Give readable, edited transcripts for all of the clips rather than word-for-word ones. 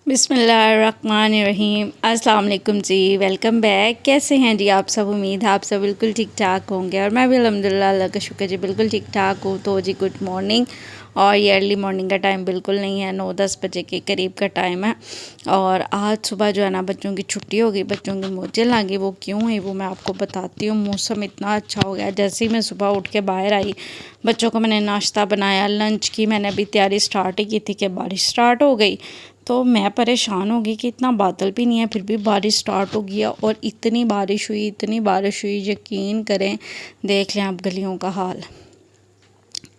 बिस्मिल्लाहिर्रहमानिर्रहीम। अस्सलाम वालेकुम जी, वेलकम बैक। कैसे हैं जी आप सब? उम्मीद है आप सब बिल्कुल ठीक ठाक होंगे और मैं भी अल्हम्दुलिल्लाह अल्लाह का शुक्र जी बिल्कुल ठीक ठाक हूँ। तो जी गुड मॉर्निंग। और ये अर्ली मॉर्निंग का टाइम बिल्कुल नहीं है, 9-10 बजे के करीब का टाइम है। और आज सुबह जो है ना बच्चों की छुट्टी हो गई, बच्चों की मोजे लगी। वो क्यों है वो मैं आपको बताती हूँ। मौसम इतना अच्छा हो गया, जैसे ही मैं सुबह उठ के बाहर आई बच्चों को मैंने नाश्ता बनाया, लंच की मैंने अभी तैयारी स्टार्ट ही की थी कि बारिश स्टार्ट हो गई। तो मैं परेशान हो गई कि इतना बादल भी नहीं है फिर भी बारिश स्टार्ट हो गया। और इतनी बारिश हुई, इतनी बारिश हुई, यकीन करें देख लें आप गलियों का हाल।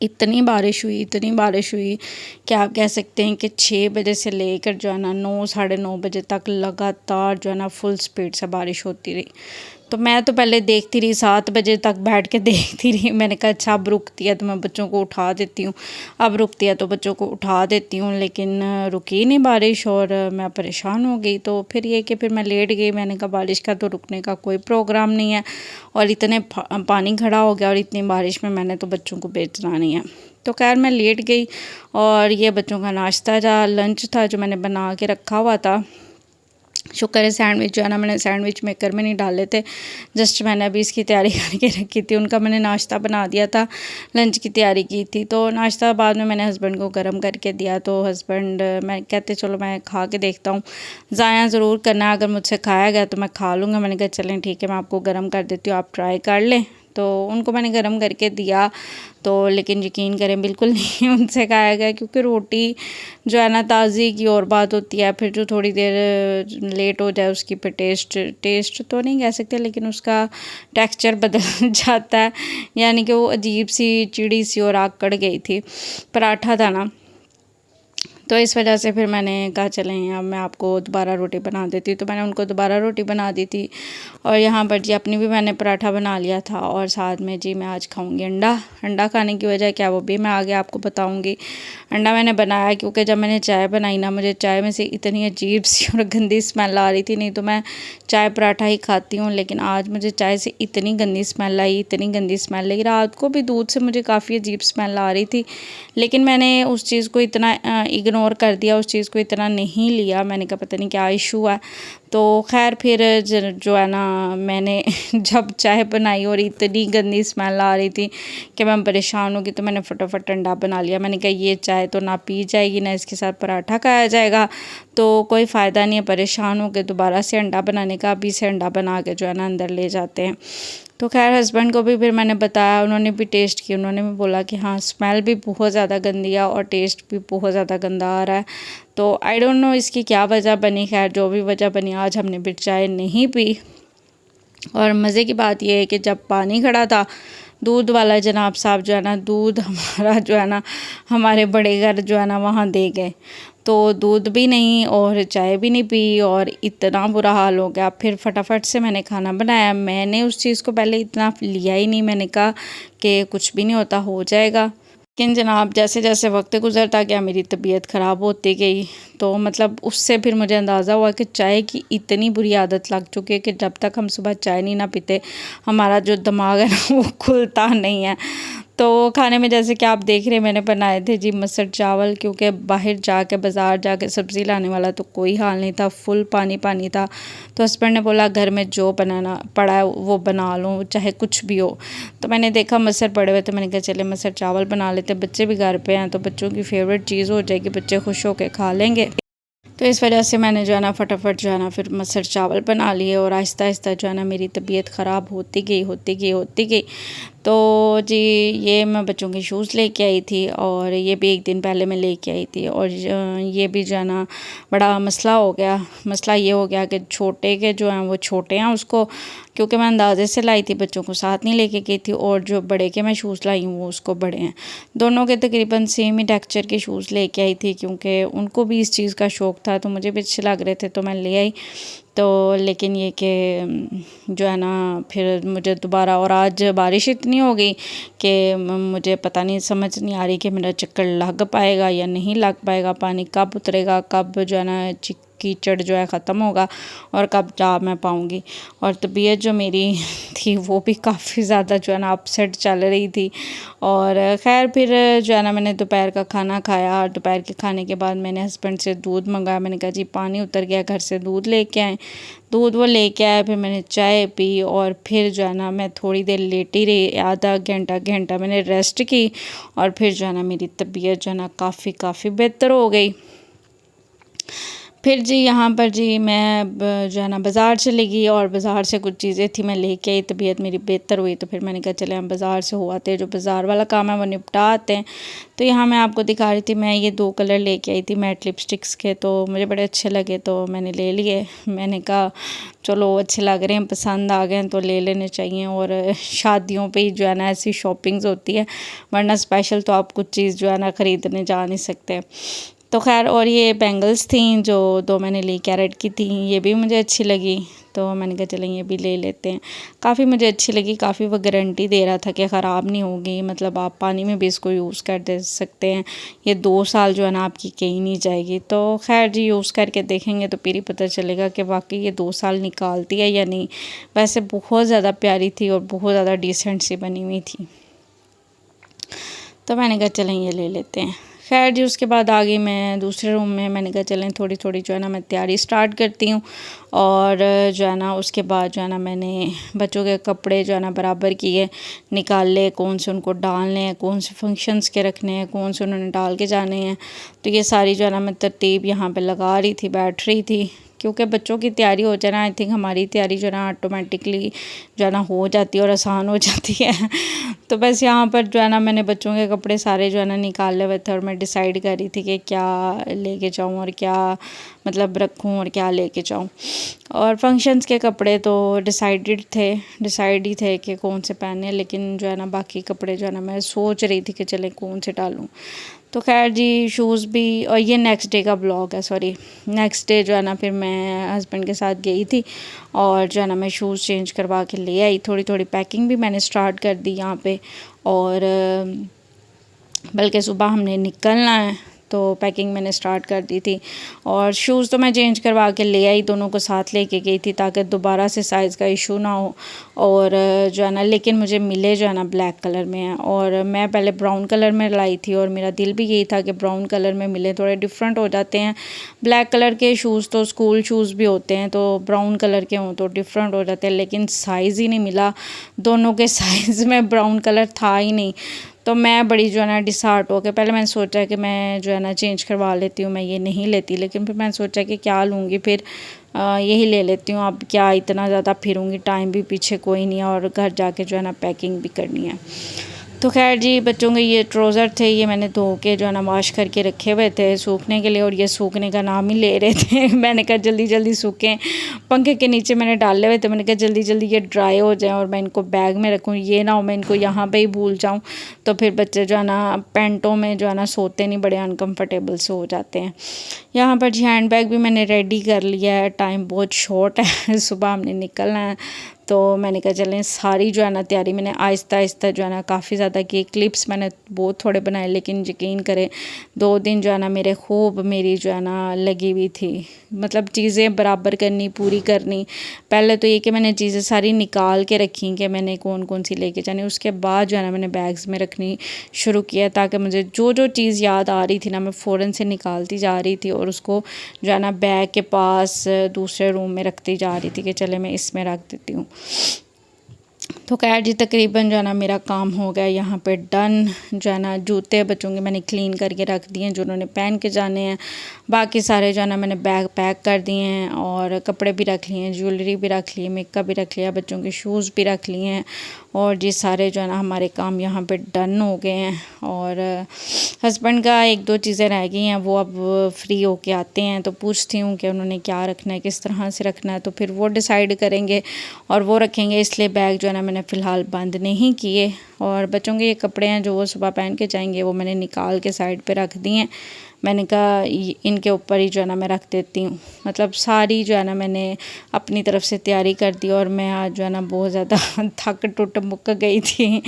इतनी बारिश हुई, इतनी बारिश हुई कि आप कह सकते हैं कि 6 बजे से लेकर जो है ना 9 साढ़े 9 बजे तक लगातार जो है ना फुल स्पीड से बारिश होती रही। तो मैं तो पहले देखती रही, 7 बजे तक बैठ के देखती रही। मैंने कहा अच्छा अब रुकती है तो मैं बच्चों को उठा देती हूँ, अब रुकती है तो बच्चों को उठा देती हूँ। लेकिन रुकी नहीं बारिश और मैं परेशान हो गई। तो फिर ये कि फिर मैं लेट गई। मैंने कहा बारिश का तो रुकने का कोई प्रोग्राम नहीं है और इतने पानी खड़ा हो गया और इतनी बारिश में मैंने तो बच्चों को भेजना नहीं है। तो खैर मैं लेट गई और ये बच्चों का नाश्ता था, लंच था जो मैंने बना के रखा हुआ था। शुक्र है सैंडविच जो है ना मैंने सैंडविच मेकर में नहीं डाले थे, जस्ट मैंने अभी इसकी तैयारी करके रखी थी। उनका मैंने नाश्ता बना दिया था, लंच की तैयारी की थी। तो नाश्ता बाद में मैंने हस्बैंड को गर्म करके दिया। तो हस्बैंड मैं कहते चलो मैं खा के देखता हूँ, ज़ाया ज़रूर करना, अगर मुझसे खाया गया तो मैं खा लूँगा। मैंने कहा चलें ठीक है मैं आपको गर्म कर देती हूँ, आप ट्राई कर लें। तो उनको मैंने गर्म करके दिया। तो लेकिन यकीन करें बिल्कुल नहीं उनसे खाया गया, क्योंकि रोटी जो है ना ताज़ी की और बात होती है, फिर जो थोड़ी देर लेट हो जाए उसकी फिर टेस्ट तो नहीं कह सकते लेकिन उसका टेक्सचर बदल जाता है। यानी कि वो अजीब सी चिड़ी सी और आकड़ गई थी। पराठा था ना, तो इस वजह से फिर मैंने कहा चलें अब मैं आपको दोबारा रोटी बना देती हूँ। तो मैंने उनको दोबारा रोटी बना दी थी। और यहाँ पर जी अपनी भी मैंने पराठा बना लिया था और साथ में जी मैं आज खाऊंगी अंडा। अंडा खाने की वजह क्या वो भी मैं आगे आपको बताऊंगी। अंडा मैंने बनाया क्योंकि जब मैंने चाय बनाई ना मुझे चाय में से इतनी अजीब सी और गंदी स्मेल आ रही थी। नहीं तो मैं चाय पराठा ही खाती हूँ, लेकिन आज मुझे चाय से इतनी गंदी स्मेल आई, इतनी गंदी स्मेल आई। रात को भी दूध से मुझे काफ़ी अजीब स्मेल आ रही थी, लेकिन मैंने उस चीज़ को इतना इग्नोर कर दिया, उस चीज़ को इतना नहीं लिया। मैंने कहा पता नहीं क्या इशू है। तो खैर फिर जो है ना मैंने जब चाय बनाई और इतनी गंदी स्मेल आ रही थी कि मैं परेशान हो गई, तो मैंने फटाफट अंडा बना लिया। मैंने कहा ये चाय तो ना पी जाएगी ना इसके साथ पराठा खाया जाएगा, तो कोई फ़ायदा नहीं है परेशान हो के दोबारा से अंडा बनाने का। अभी से अंडा बना के जो है ना अंदर ले जाते हैं। तो खैर हस्बैंड को भी फिर मैंने बताया, उन्होंने भी टेस्ट किया, उन्होंने भी बोला कि हाँ स्मेल भी बहुत ज़्यादा गंदी है और टेस्ट भी बहुत ज़्यादा गंदा आ रहा है। तो आई डोंट नो इसकी क्या वजह बनी। खैर जो भी वजह बनी आज हमने फिर चाय नहीं पी। और मज़े की बात यह है कि जब पानी खड़ा था दूध वाला जनाब साहब जो है ना दूध हमारा जो है ना हमारे बड़े घर जो है ना वहाँ दे गए। तो दूध भी नहीं और चाय भी नहीं पी और इतना बुरा हाल हो गया। फिर फटाफट से मैंने खाना बनाया। मैंने उस चीज़ को पहले इतना लिया ही नहीं, मैंने कहा कि कुछ भी नहीं होता, हो जाएगा। लेकिन जनाब जैसे जैसे वक्त गुजरता गया मेरी तबीयत ख़राब होती गई। तो मतलब उससे फिर मुझे अंदाज़ा हुआ कि चाय की इतनी बुरी आदत लग चुकी है कि जब तक हम सुबह चाय नहीं ना पीते हमारा जो दिमाग है ना वो खुलता नहीं है। तो खाने में जैसे कि आप देख रहे हैं मैंने बनाए थे जी मसर चावल, क्योंकि बाहर जाके बाज़ार जाके सब्ज़ी लाने वाला तो कोई हाल नहीं था, फुल पानी पानी था। तो हस्बैंड ने बोला घर में जो बनाना पड़ा है वो बना लूँ चाहे कुछ भी हो। तो मैंने देखा मसर पड़े हुए, तो मैंने कहा चले मसर चावल बना लेते, बच्चे भी घर पे हैं तो बच्चों की फेवरेट चीज़ हो जाएगी, बच्चे खुश होकर खा लेंगे। तो इस वजह से मैंने जो है ना फटाफट जो है ना फिर मसर चावल बना लिए और आहिस्ता आहिस्ता जो है ना मेरी तबीयत ख़राब होती गई। तो जी ये मैं बच्चों के शूज़ लेके आई थी और ये भी एक दिन पहले मैं लेके आई थी। और ये भी जो है ना बड़ा मसला हो गया। मसला ये हो गया कि छोटे के जो हैं वो छोटे हैं उसको, क्योंकि मैं अंदाज़े से लाई थी, बच्चों को साथ नहीं लेके गई थी। और जो बड़े के मैं शूज़ लाई हूँ वो उसको बड़े हैं। दोनों के तकरीबन सेम ही टेक्सचर के शूज़ लेके आई थी, क्योंकि उनको भी इस चीज़ का शौक़ था तो मुझे भी अच्छे लग रहे थे तो मैं ले आई। तो लेकिन ये कि जो है ना फिर मुझे दोबारा, और आज बारिश इतनी हो गई कि मुझे पता नहीं समझ नहीं आ रही कि मेरा चक्कर लग पाएगा या नहीं लग पाएगा, पानी कब उतरेगा, कब जो है ना कीचड़ जो है ख़त्म होगा और कब जा मैं पाऊँगी। और तबीयत जो मेरी थी वो भी काफ़ी ज़्यादा जो है ना अपसेट चल रही थी। और ख़ैर फिर जो है ना मैंने दोपहर का खाना खाया और दोपहर के खाने के बाद मैंने हस्बैंड से दूध मंगाया। मैंने कहा जी पानी उतर गया घर से, दूध लेके आएँ। दूध वो लेके आया, फिर मैंने चाय पी और फिर जो है ना मैं थोड़ी देर लेटी रही, आधा घंटा मैंने रेस्ट की और फिर जो है ना मेरी तबीयत जो है ना काफ़ी बेहतर हो गई। फिर जी यहाँ पर जी मैं जो है ना बाज़ार चली गई और बाज़ार से कुछ चीज़ें थी मैं लेके आई, तबीयत मेरी बेहतर हुई तो फिर मैंने कहा चले हम बाज़ार से हो आते हैं, जो बाज़ार वाला काम है वो निपटा आते हैं। तो यहाँ मैं आपको दिखा रही थी, मैं ये 2 कलर लेके आई थी मैट लिपस्टिक्स के, तो मुझे बड़े अच्छे लगे तो मैंने ले लिए। मैंने कहा चलो अच्छे लग रहे हैं, पसंद आ गए हैं तो ले लेने चाहिए। और शादियों पे ही जो है ना ऐसी शॉपिंग्स होती है, वरना स्पेशल तो आप कुछ चीज़ जो है ना ख़रीदने जा नहीं सकते। तो खैर और ये बैंगल्स थी जो 2 मैंने ली, कैरेट की थी, ये भी मुझे अच्छी लगी तो मैंने कहा चलें ये भी ले लेते हैं। काफ़ी मुझे अच्छी लगी, काफ़ी वो गारंटी दे रहा था कि ख़राब नहीं होगी, मतलब आप पानी में भी इसको यूज़ कर दे सकते हैं, ये 2 साल जो है ना आपकी कहीं नहीं जाएगी। तो खैर जी यूज़ करके देखेंगे तो फिर ही पता चलेगा कि वाकई ये 2 साल निकालती है या नहीं। वैसे बहुत ज़्यादा प्यारी थी और बहुत ज़्यादा डिसेंट सी बनी हुई थी, तो मैंने कहा चलें ये ले लेते हैं। खैर जी उसके बाद आ गई मैं दूसरे रूम में। मैंने कहा चलें थोड़ी जो है ना मैं तैयारी स्टार्ट करती हूँ। और जो है ना उसके बाद जो है ना मैंने बच्चों के कपड़े जो है ना बराबर किए, निकाल ले कौन से उनको डालने हैं, कौन से फंक्शंस के रखने हैं, कौन से उन्होंने डाल के जाने हैं। तो ये सारी जो है ना मैं तरतीब यहाँ पे लगा रही थी, बैठ रही थी, क्योंकि बच्चों की तैयारी हो जाए ना, आई थिंक हमारी तैयारी जो है ना ऑटोमेटिकली जो है ना हो जाती है और आसान हो जाती है। तो बस यहाँ पर जो है ना मैंने बच्चों के कपड़े सारे जो है ना निकाले हुए थे और मैं डिसाइड कर रही थी कि क्या लेके जाऊँ और क्या मतलब रखूँ और क्या लेके जाऊँ। और फंक्शंस के कपड़े तो डिसाइड ही थे कि कौन से पहने, लेकिन जो है ना बाकी कपड़े जो है ना मैं सोच रही थी कि चले कौन से डालूँ। तो खैर जी शूज़ भी, और ये नेक्स्ट डे का ब्लॉग है, सॉरी नेक्स्ट डे जो है ना फिर मैं हस्बैंड के साथ गई थी और जो है ना मैं शूज़ चेंज करवा के ले आई। थोड़ी पैकिंग भी मैंने स्टार्ट कर दी यहाँ पे, और बल्कि सुबह हमने निकलना है तो पैकिंग मैंने स्टार्ट कर दी थी। और शूज़ तो मैं चेंज करवा के ले आई, दोनों को साथ लेके गई थी ताकि दोबारा से साइज़ का इशू ना हो। और जो है ना लेकिन मुझे मिले जो है ना ब्लैक कलर में हैं, और मैं पहले ब्राउन कलर में लाई थी और मेरा दिल भी यही था कि ब्राउन कलर में मिले, थोड़े डिफरेंट हो जाते हैं। ब्लैक कलर के शूज़ तो स्कूल शूज़ भी होते हैं, तो ब्राउन कलर के हों तो डिफरेंट हो जाते हैं, लेकिन साइज़ ही नहीं मिला, दोनों के साइज़ में ब्राउन कलर था ही नहीं। तो मैं बड़ी जो है ना डिसहार्ट हो गई। पहले मैंने सोचा कि मैं जो है ना चेंज करवा लेती हूँ, मैं ये नहीं लेती, लेकिन फिर मैंने सोचा कि क्या लूँगी, फिर यही ले लेती हूँ, अब क्या इतना ज़्यादा फिरूँगी, टाइम भी पीछे कोई नहीं है और घर जाके जो है ना पैकिंग भी करनी है। तो खैर जी बच्चों के ये ट्राउज़र थे, ये मैंने धो के जो है ना वॉश करके रखे हुए थे सूखने के लिए, और ये सूखने का नाम ही ले रहे थे। मैंने कहा जल्दी सूखें, पंखे के नीचे मैंने डाले हुए थे, मैंने कहा जल्दी ये ड्राई हो जाएं और मैं इनको बैग में रखूँ, ये ना हो मैं इनको यहाँ पे ही भूल जाऊँ, तो फिर बच्चे जो है ना पैंटों में जो है ना सोते नहीं, बड़े अनकम्फर्टेबल से हो जाते हैं। यहाँ पर जी हैंड बैग भी मैंने रेडी कर लिया है, टाइम बहुत शॉर्ट है, सुबह हमने निकलना है, तो मैंने कहा चलें सारी जो है ना तैयारी मैंने आहिस्ता जो है ना काफ़ी ज़्यादा की। क्लिप्स मैंने बहुत थोड़े बनाए, लेकिन यकीन करें 2 दिन जो है ना मेरे खूब मेरी जो है ना लगी हुई थी, मतलब चीज़ें बराबर करनी, पूरी करनी। पहले तो ये कि मैंने चीज़ें सारी निकाल के रखी कि मैंने कौन सी लेके जानी, उसके बाद जो है ना मैंने बैग्स में रखनी शुरू किया, ताकि मुझे जो चीज़ याद आ रही थी ना मैं फ़ौरन से निकालती जा रही थी और उसको जो है ना बैग के पास दूसरे रूम में रखती जा रही थी कि चले मैं इसमें रख देती हूँ। तो खैर जी तकरीबन जो है ना मेरा काम हो गया यहाँ पे डन। जो है ना जूते बच्चों के मैंने क्लीन करके रख दिए हैं जो उन्होंने पहन के जाने हैं, बाकी सारे जो है ना मैंने बैग पैक कर दिए हैं और कपड़े भी रख लिए हैं, ज्वेलरी भी रख ली है, मेकअप भी रख लिया, बच्चों के शूज़ भी रख लिए हैं, और जी सारे जो है ना हमारे काम यहाँ पे डन हो गए हैं। और हस्बैंड का 1-2 चीज़ें रह गई हैं, वो अब फ्री होके आते हैं तो पूछती हूँ कि उन्होंने क्या रखना है, किस तरह से रखना है, तो फिर वो डिसाइड करेंगे और वो रखेंगे, इसलिए बैग जो है ना मैंने फ़िलहाल बंद नहीं किए। और बच्चों के ये कपड़े हैं जो वो सुबह पहन के जाएंगे वो मैंने निकाल के साइड पे रख दिए हैं। मैंने कहा इनके ऊपर ही जो है ना मैं रख देती हूँ। मतलब सारी जो है ना मैंने अपनी तरफ से तैयारी कर दी और मैं आज जो है ना बहुत ज़्यादा थक टुट मुक गई थी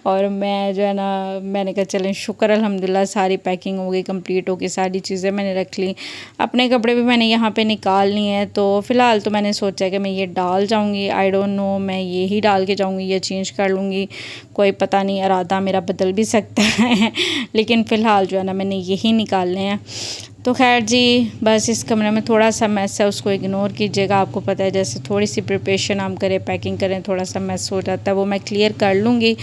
और मैं जो है ना मैंने कहा चलें शुक्र अल्हम्दुलिल्लाह सारी पैकिंग हो गई, कंप्लीट हो गई, सारी चीज़ें मैंने रख ली। अपने कपड़े भी मैंने यहाँ पे निकाल लिए हैं, तो फ़िलहाल तो मैंने सोचा कि मैं ये डाल जाऊँगी, आई डोंट नो मैं ये ही डाल के जाऊँगी या चेंज कर लूँगी, कोई पता नहीं, इरादा मेरा बदल भी सकता है लेकिन फ़िलहाल जो है ना मैंने यही निकालने हैं। तो खैर जी बस इस कमरे में थोड़ा सा मैस है, उसको इग्नोर कीजिएगा। आपको पता है जैसे थोड़ी सी प्रिपरेशन हम करें, पैकिंग करें, थोड़ा सा मैस हो जाता है, वो मैं क्लियर कर लूँगी।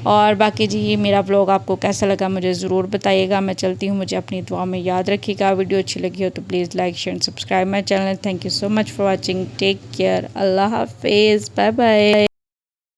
और बाकी जी ये मेरा ब्लॉग आपको कैसा लगा मुझे ज़रूर बताइएगा। मैं चलती हूँ, मुझे अपनी दुआ में याद रखिएगा। वीडियो अच्छी लगी हो तो please like share subscribe my channel. Thank you so much for watching, take care, अल्लाह हाफिज़, बाय बाय।